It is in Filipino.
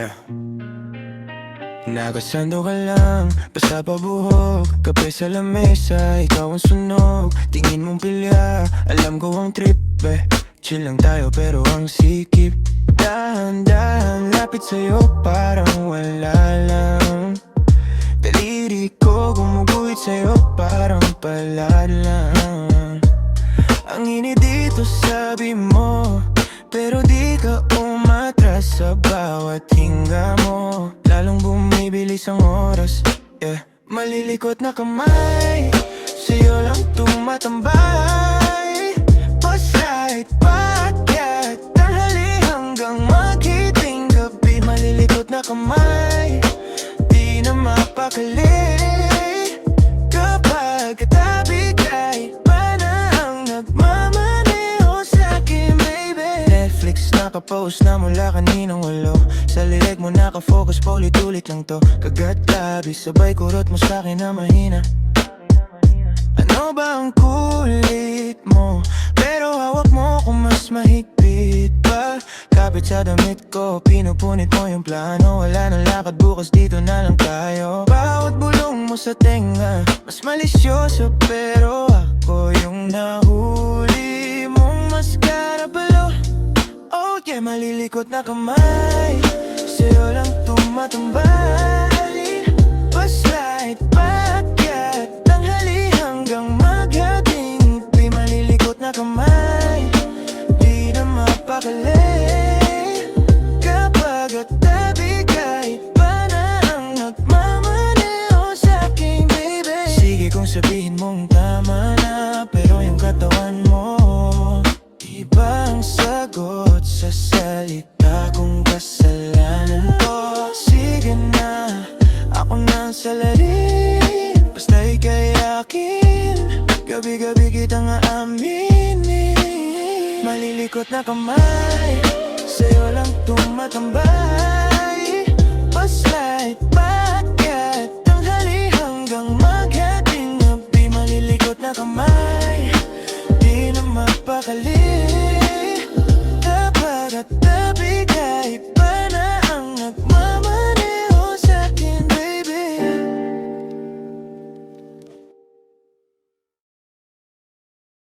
Yeah. Nakasando ka lang, basta pabuhok. Kape sa lamesa, ikaw ang sunog. Tingin mong pilya, alam ko ang trip Chill lang tayo pero ang sikip. Dahan-dahan, lapit sa'yo parang wala lang. Daliri ko gumuguhit sa'yo parang palad lang. Ang init dito sabi mo, pero di ka umatras sa bawat hinga mo. Lalong bumibilis ang oras, yeah. Malilikot na kamay, sa'yo lang tumatambay. Paslight, paakyat, tanghali hanggang maghiting gabi. Malilikot na kamay, di na mapakali. Kapag katabi kay panang nagmamaneho sa'kin, baby. Netflix nakapost na mula kaninang walo. Sa lilig mo nakafocus, paulit-ulit lang to. Kagat labi, sabay kurot mo sa'kin na mahina. Ano ba ang kulit mo? Pero hawak mo kung mas mahigpit pa. Kapit sa damit ko, pinupunit mo yung plano. Wala nang lakad bukas, dito na lang tayo. Bawat bulong mo sa tenga, mas malisyoso pero ako yung nahuli mong mascara palo. Oh yeah, malilikot na kamay, sa'yo lang tumatambay. Paslight, paakyat, tanghali hanggang maghating gabi. Malilikot na kamay, di na mapakali. Kapag katabi kay panang nagmamaneho sa'kin, baby. Sige kung sabihin mong tama na, pero yung katawan mo ibang sagot sa salita kung kasalanan ko. Sige na, ako nang salarin, basta ika'y akin. Gabi-gabi kitang aaminin. Malilikot na kamay, sa'yo lang tumatambay.